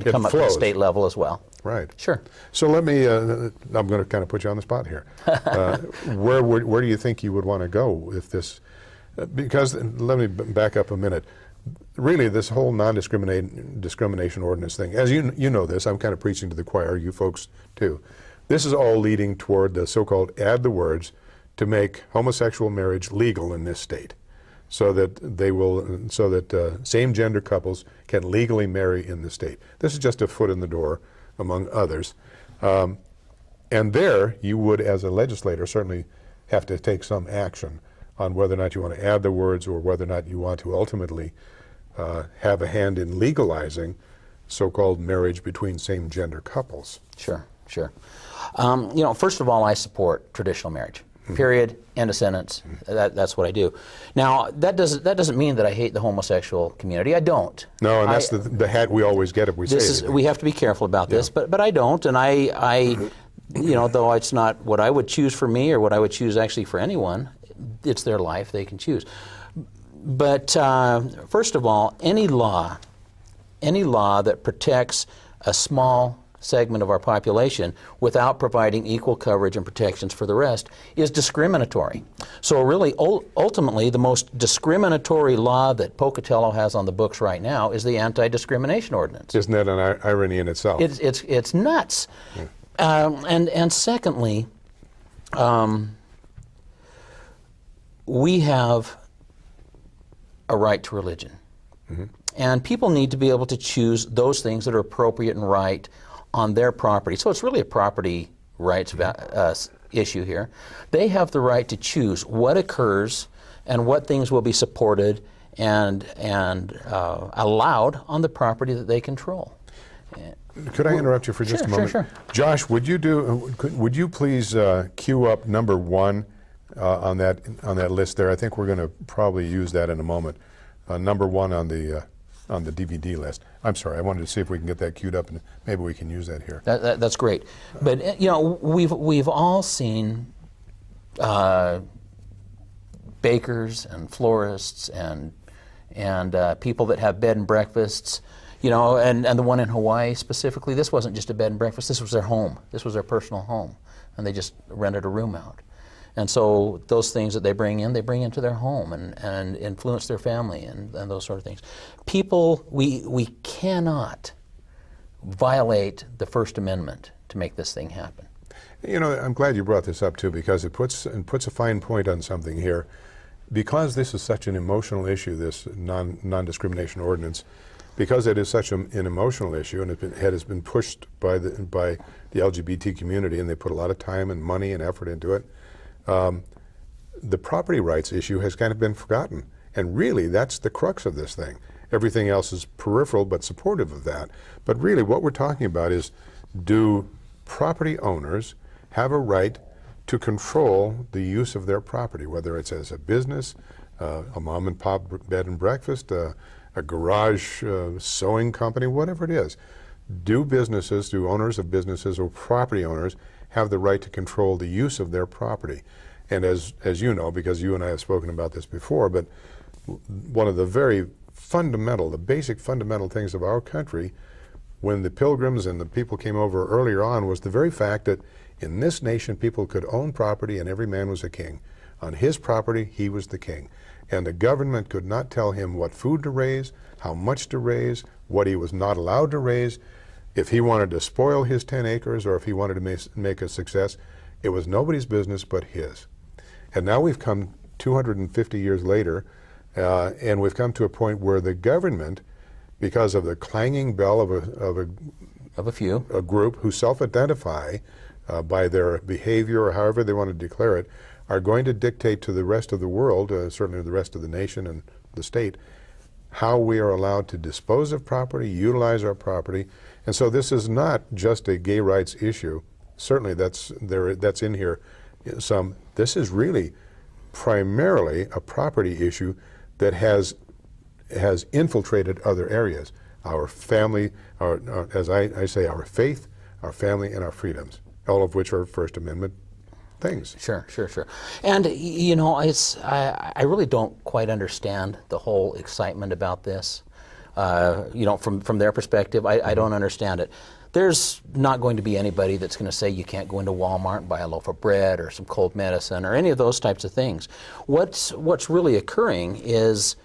to come up at the state level as well. Right. Sure. So let me, I'm going to kind of put you on the spot here. Where do you think you would want to go if this, because, let me back up a minute. Really, this whole non-discrimination ordinance thing, as you know this, I'm kind of preaching to the choir, you folks too. This is all leading toward the so-called add the words to make homosexual marriage legal in this state, so that same-gender couples can legally marry in the state. This is just a foot in the door, among others. And there, you would, as a legislator, certainly have to take some action on whether or not you want to add the words or whether or not you want to ultimately have a hand in legalizing so-called marriage between same-gender couples. Sure, sure. You know, first of all, I support traditional marriage. Period. End of sentence. That's what I do. Now, that doesn't mean that I hate the homosexual community. I don't. No, and that's the hat we always get if we say it. We have to be careful about this, but I don't, and I, you know, though it's not what I would choose for me or what I would choose actually for anyone, it's their life. They can choose. But first of all, any law that protects a small segment of our population without providing equal coverage and protections for the rest is discriminatory. So really, ultimately, the most discriminatory law that Pocatello has on the books right now is the Anti-Discrimination Ordinance. Isn't that an irony in itself? It's nuts. Yeah. And secondly, we have a right to religion. And people need to be able to choose those things that are appropriate and right on their property. So it's really a property rights issue here. They have the right to choose what occurs and what things will be supported and allowed on the property that they control. Could I interrupt you for just a moment? Sure. Josh, would you please queue up number 1 on that list there? I think we're going to probably use that in a moment. Number 1 on the DVD list. I'm sorry, I wanted to see if we can get that queued up, and maybe we can use that here. That's great. But you know, we've all seen bakers and florists and people that have bed and breakfasts. You know, and the one in Hawaii specifically, this wasn't just a bed and breakfast. This was their home. This was their personal home, and they just rented a room out. And so those things that they bring into their home and influence their family and those sort of things. People, we cannot violate the First Amendment to make this thing happen. You know, I'm glad you brought this up too, because it puts a fine point on something here. Because this is such an emotional issue, this non-discrimination ordinance, because it is such an emotional issue, and it has been pushed by the LGBT community, and they put a lot of time and money and effort into it. The property rights issue has kind of been forgotten, and really that's the crux of this thing. Everything else is peripheral but supportive of that. But really what we're talking about is, do property owners have a right to control the use of their property, whether it's as a business, a mom and pop bed and breakfast, a garage sewing company, whatever it is. Do owners of businesses or property owners have the right to control the use of their property? And as you know, because you and I have spoken about this before, but one of the very fundamental, the basic fundamental things of our country, when the Pilgrims and the people came over earlier on, was the very fact that in this nation people could own property and every man was a king. On his property, he was the king. And the government could not tell him what food to raise, how much to raise, what he was not allowed to raise. If he wanted to spoil his 10 acres or if he wanted to make a success, it was nobody's business but his. And now we've come 250 years later, and we've come to a point where the government, because of the clanging bell of a group who self-identify by their behavior or however they want to declare it, are going to dictate to the rest of the world, certainly the rest of the nation and the state, how we are allowed to dispose of property, utilize our property. And so this is not just a gay rights issue. Certainly that's in here some. This is really primarily a property issue that has infiltrated other areas. Our family, as I say, our faith, our family, and our freedoms, all of which are First Amendment things. Sure. And you know, I really don't quite understand the whole excitement about this. You know, from their perspective, I don't understand it. There's not going to be anybody that's going to say you can't go into Walmart and buy a loaf of bread or some cold medicine or any of those types of things. What's really occurring is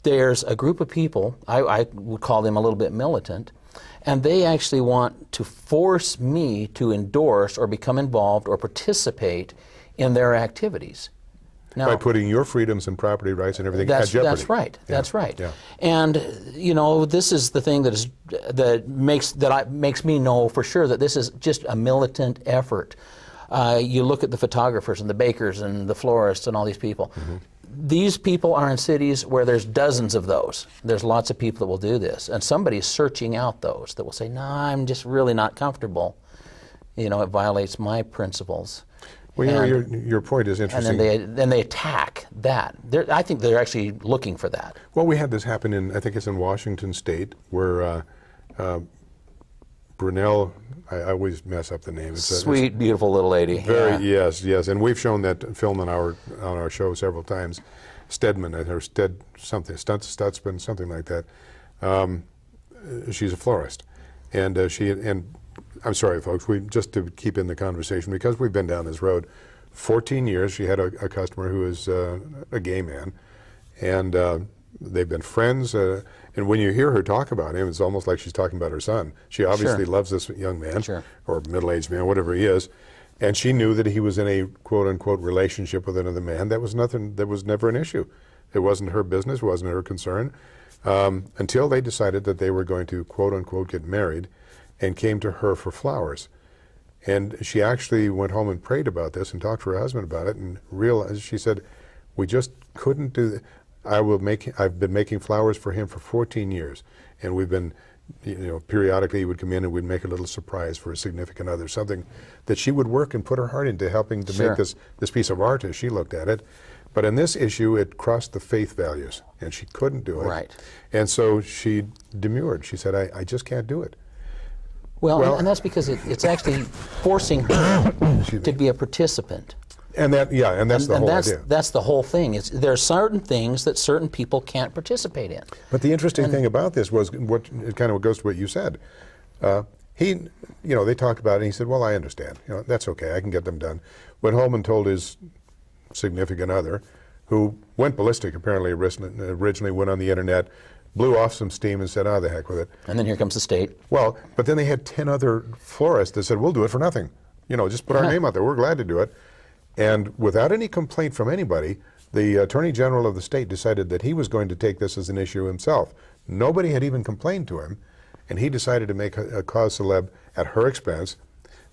there's a group of people, I would call them a little bit militant, and they actually want to force me to endorse or become involved or participate in their activies. Now, by putting your freedoms and property rights and everything at jeopardy. That's right. Yeah. That's right. Yeah. And you know, this is the thing that makes me know for sure that this is just a militant effort. You look at the photographers and the bakers and the florists and all these people. these people are in cities where there's dozens of those. There's lots of people that will do this, and somebody's searching out those that will say, no, I'm just really not comfortable. You know, it violates my principles. Well, you know, your point is interesting. And then they attack that. I think they're actually looking for that. Well, we had this happen in, I think it's in Washington State, where Brunel, I always mess up the name. It's Sweet, beautiful little lady. Yes, and we've shown that film on our show several times. Stedman, or Stutzman, something like that. She's a florist, and I'm sorry, folks, just to keep in the conversation, because we've been down this road, 14 years, she had a customer who is a gay man, and they've been friends, and when you hear her talk about him, it's almost like she's talking about her son. She obviously loves this young man, or middle-aged man, whatever he is, and she knew that he was in a quote-unquote relationship with another man. That was never an issue. It wasn't her business, it wasn't her concern, until they decided that they were going to quote-unquote get married, and came to her for flowers. And she actually went home and prayed about this and talked to her husband about it, and realized, she said, we just couldn't do that. I've been making flowers for him for 14 years, and we've been, you know, periodically he would come in and we'd make a little surprise for a significant other, something that she would work and put her heart into helping to make this piece of art as she looked at it. But in this issue, it crossed the faith values, and she couldn't do it. Right. And so she demurred. She said, I just can't do it. Well, and that's because it's actually forcing her to be a participant. And that's the whole idea. That's the whole thing. There are certain things that certain people can't participate in. But the interesting thing about this was it kind of goes to what you said. They talked about it, and he said, well, I understand. You know, that's okay. I can get them done. Went home and told his significant other, who went ballistic apparently originally, went on the internet, blew off some steam and said, the heck with it. And then here comes the state. Well, but then they had 10 other florists that said, we'll do it for nothing. You know, just put our name out there. We're glad to do it. And without any complaint from anybody, the Attorney General of the state decided that he was going to take this as an issue himself. Nobody had even complained to him, and he decided to make a cause célèbre at her expense.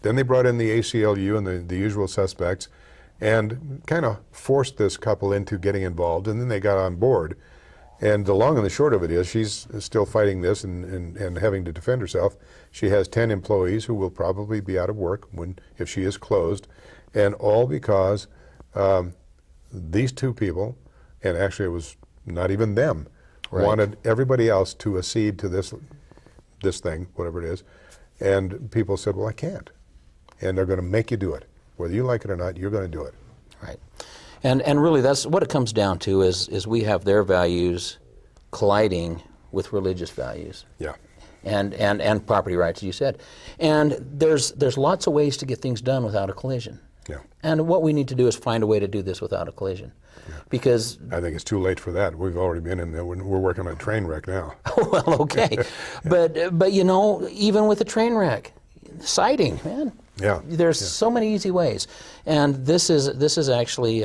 Then they brought in the ACLU and the usual suspects and kind of forced this couple into getting involved, and then they got on board. And the long and the short of it is she's still fighting this and having to defend herself. She has 10 employees who will probably be out of work if she is closed, and all because these two people, and actually it was not even them, wanted everybody else to accede to this thing, whatever it is, and people said, well, I can't. And they're going to make you do it. Whether you like it or not, you're going to do it. Right. And really, that's what it comes down to is we have their values colliding with religious values. Yeah. And property rights, as you said. And there's lots of ways to get things done without a collision. Yeah. And what we need to do is find a way to do this without a collision. Yeah. Because I think it's too late for that. We've already been in there. We're working on a train wreck now. Well, okay. but you know, even with a train wreck, sighting, man. Yeah. There's so many easy ways, and this is actually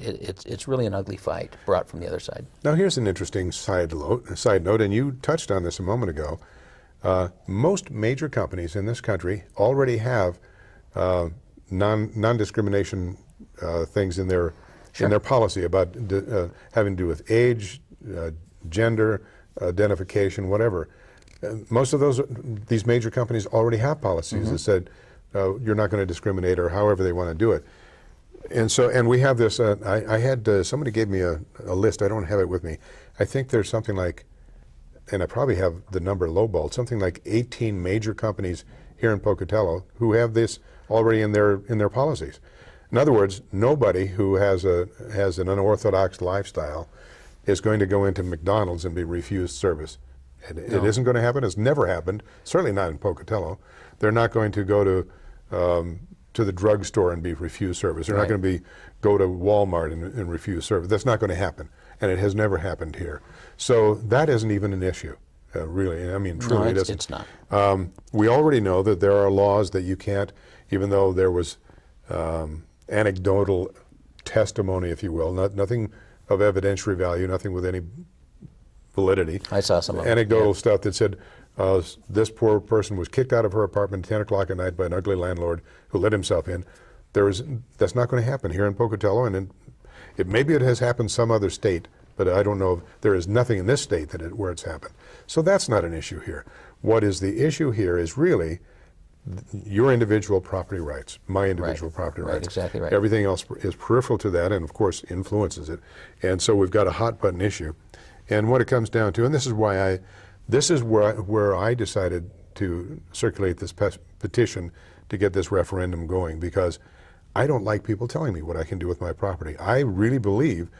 it's really an ugly fight brought from the other side. Now here's an interesting side note, and you touched on this a moment ago. Most major companies in this country already have non-discrimination things in their policy about having to do with age, gender, identification, whatever. Most of these major companies already have policies that said you're not going to discriminate, or however they want to do it. And we have this. I had somebody gave me a list. I don't have it with me. I think there's something like, and I probably have the number lowballed, something like 18 major companies here in Pocatello who have this already in their policies. In other words, nobody who has an unorthodox lifestyle is going to go into McDonald's and be refused service. It isn't going to happen. It's never happened. Certainly not in Pocatello. They're not going to go to the drugstore and be refused service. They're not going to go to Walmart and refuse service. That's not going to happen, and it has never happened here. So that isn't even an issue, really. I mean, truly, no, it's not. We already know that there are laws that you can't, even though there was anecdotal testimony, if you will, nothing of evidentiary value, nothing with any validity. I saw some of it. Anecdotal stuff that said this poor person was kicked out of her apartment at 10 o'clock at night by an ugly landlord who let himself in. That's not going to happen here in Pocatello, and Maybe it has happened some other state, but I don't know if there is nothing in this state where it's happened. So that's not an issue here. What is the issue here is really your individual property rights, my individual property rights. Exactly right. Everything else is peripheral to that and, of course, influences it. And so we've got a hot button issue. And what it comes down to, and this is where I decided to circulate this petition to get this referendum going, because I don't like people telling me what I can do with my property. I really believe,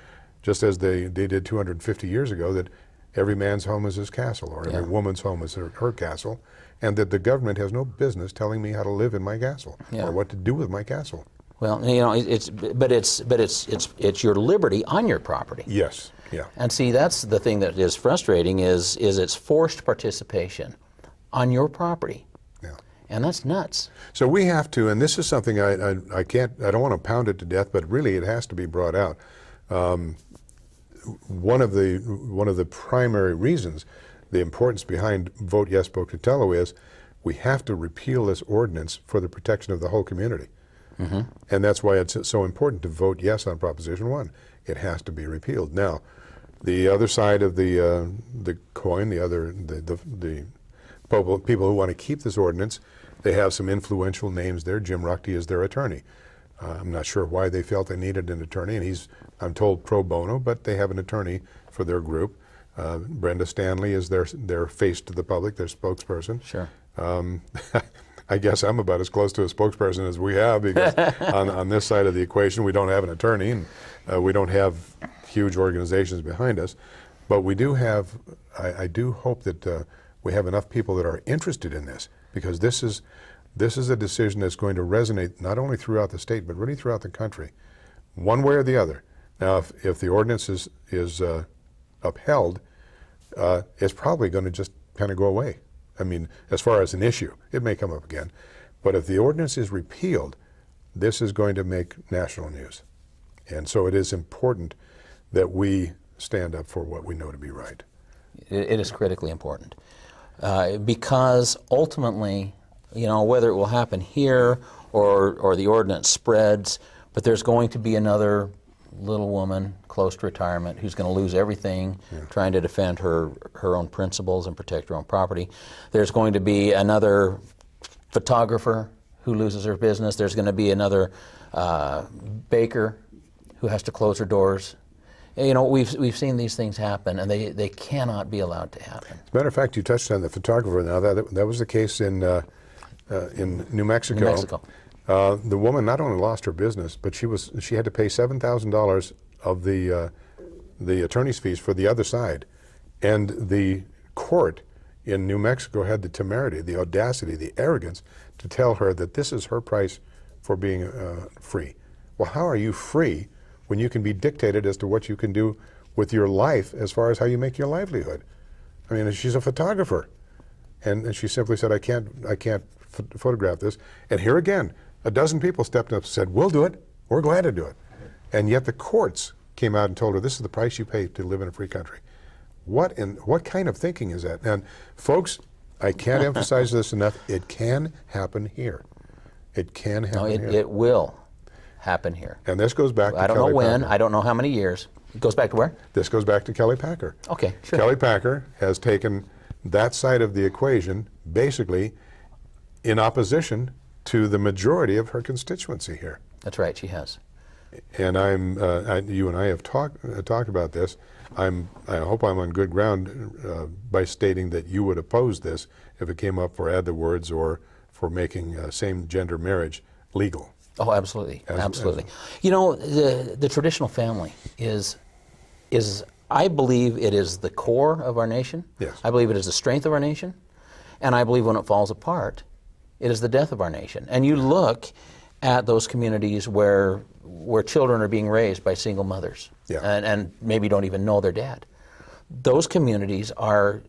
just as they did 250 years ago, that every man's home is his castle, or every woman's home is her castle, and that the government has no business telling me how to live in my castle or what to do with my castle. Well, you know, it's your liberty on your property. Yes. Yeah. And see, that's the thing that is frustrating is it's forced participation on your property. Yeah. And that's nuts. So we have to, and this is something I don't want to pound it to death, but really it has to be brought out. One of the primary reasons, the importance behind Vote Yes, Pocatello is we have to repeal this ordinance for the protection of the whole community. Mm-hmm. And that's why it's so important to vote yes on Proposition 1. It has to be repealed. Now, the other side of the coin, the people who want to keep this ordinance, they have some influential names there. Jim Ruchty is their attorney. I'm not sure why they felt they needed an attorney, and he's, I'm told, pro bono, but they have an attorney for their group. Brenda Stanley is their face to the public, their spokesperson. Sure. I guess I'm about as close to a spokesperson as we have, because on this side of the equation we don't have an attorney, and we don't have huge organizations behind us. But we do have, I do hope that we have enough people that are interested in this, because this is a decision that's going to resonate not only throughout the state, but really throughout the country, one way or the other. Now, if the ordinance is upheld, it's probably going to just kind of go away. I mean, as far as an issue, it may come up again. But if the ordinance is repealed, this is going to make national news. And so it is important that we stand up for what we know to be right. It is critically important. Because ultimately, you know, whether it will happen here or the ordinance spreads, but there's going to be another little woman close to retirement who's going to lose everything trying to defend her own principles and protect her own property. There's going to be another photographer who loses her business. There's going to be another baker who has to close her doors. You know, we've seen these things happen, and they cannot be allowed to happen. As a matter of fact, you touched on the photographer. Now that was the case in New Mexico. New Mexico. The woman not only lost her business, but she had to pay $7,000 of the attorney's fees for the other side, and the court in New Mexico had the temerity, the audacity, the arrogance to tell her that this is her price for being free. Well, how are you free when you can be dictated as to what you can do with your life as far as how you make your livelihood? I mean, she's a photographer, and she simply said, I can't photograph this. And here again, a dozen people stepped up and said, we'll do it, we're glad to do it. And yet the courts came out and told her, this is the price you pay to live in a free country. What kind of thinking is that? And folks, I can't emphasize this enough, it can happen here. It can happen here. It will happen here. And this goes back to I don't know Kelly when, Packer. I don't know how many years. It goes back to where? This goes back to Kelly Packer. Okay, sure. Kelly Packer has taken that side of the equation basically in opposition to the majority of her constituency here. That's right, she has. And you and I have talked about this. I hope I'm on good ground by stating that you would oppose this if it came up for add the words or for making same-gender marriage legal. Oh, absolutely, absolutely. You know, the traditional family is, I believe it is the core of our nation. Yes. I believe it is the strength of our nation. And I believe when it falls apart, it is the death of our nation. And you look at those communities where children are being raised by single mothers and maybe don't even know their dad. Those communities are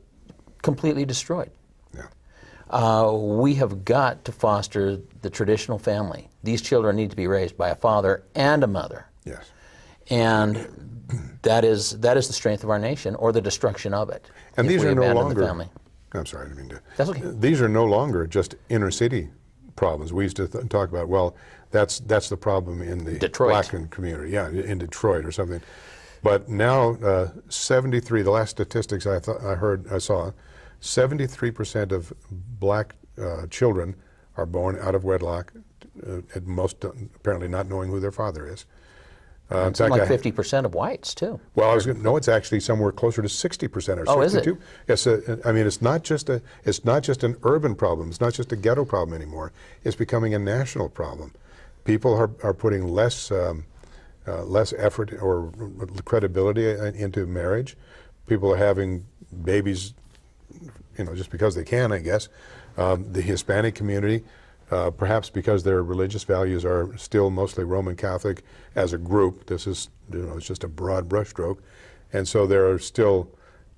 completely destroyed. Yeah. We have got to foster the traditional family. These children need to be raised by a father and a mother. Yes. And that is the strength of our nation, or the destruction of it. And these are no longer. The family. I'm sorry, I didn't mean to. That's okay. These are no longer just inner city problems. We used to talk about, well, that's the problem in the Detroit. black community, yeah, in Detroit or something. But now, 73. The last statistics I saw, 73% of black children are born out of wedlock, at most apparently not knowing who their father is. In fact, like 50% of whites too. Well, no, it's actually somewhere closer to 60% or 62. Oh, is it? Yes, I mean, it's not just an urban problem. It's not just a ghetto problem anymore. It's becoming a national problem. People are putting less effort or credibility into marriage. People are having babies, just because they can, I guess. The Hispanic community, perhaps because their religious values are still mostly Roman Catholic as a group. This is, it's just a broad brushstroke. And so there are still,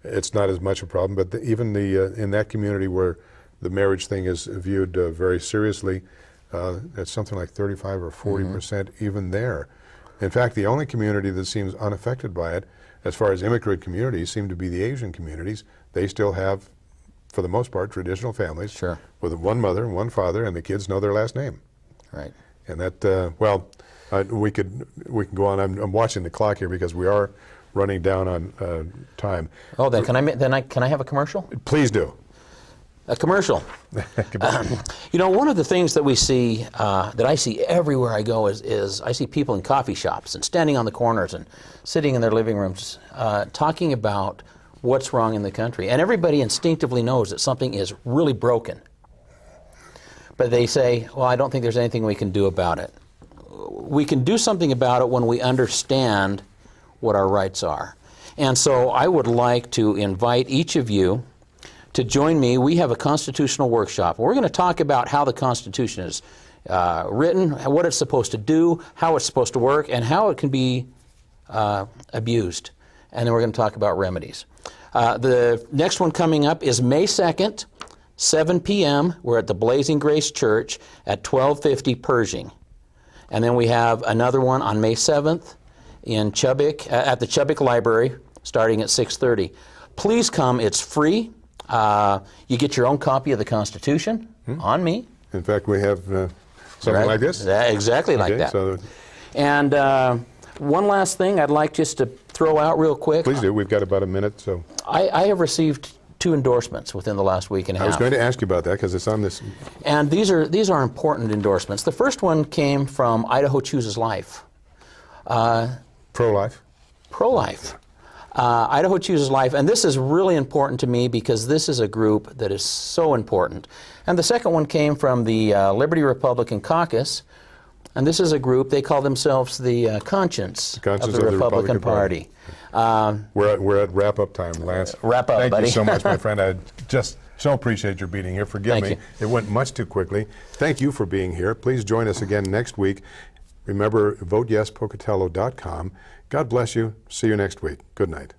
it's not as much a problem, but even in that community where the marriage thing is viewed very seriously, it's something like 35 or 40% even there. In fact, the only community that seems unaffected by it, as far as immigrant communities, seem to be the Asian communities. They still have, for the most part, traditional families. Sure. With one mother and one father, and the kids know their last name. Right. And that, we can go on. I'm watching the clock here because we are running down on time. Oh, then can I have a commercial? Please do. A commercial. One of the things that we see, that I see everywhere I go, is I see people in coffee shops and standing on the corners and sitting in their living rooms talking about what's wrong in the country. And everybody instinctively knows that something is really broken. But they say, well, I don't think there's anything we can do about it. We can do something about it when we understand what our rights are. And so I would like to invite each of you to join me. We have a constitutional workshop. We're going to talk about how the Constitution is written, what it's supposed to do, how it's supposed to work, and how it can be abused. And then we're going to talk about remedies. The next one coming up is May 2nd, 7 p.m. We're at the Blazing Grace Church at 1250 Pershing. And then we have another one on May 7th in Chubbuck, at the Chubbuck Library, starting at 6:30. Please come. It's free. You get your own copy of the Constitution on me. In fact, we have something like this. Exactly like that. So, and one last thing I'd like just to throw out real quick. Please do. We've got about a minute. So I have received 2 endorsements within the last week and a half. I was going to ask you about that because it's on this. And these are important endorsements. The first one came from Idaho Chooses Life. Pro-life? Pro-life. Idaho Chooses Life, and this is really important to me because this is a group that is so important. And the second one came from the Liberty Republican Caucus, and this is a group, they call themselves the conscience of the Republican Party. We're at wrap-up time, Lance. Wrap up, Thank buddy. you so much, my friend. I just so appreciate your being here. Forgive me. It went much too quickly. Thank you for being here. Please join us again next week. Remember, voteyespocatello.com. God bless you. See you next week. Good night.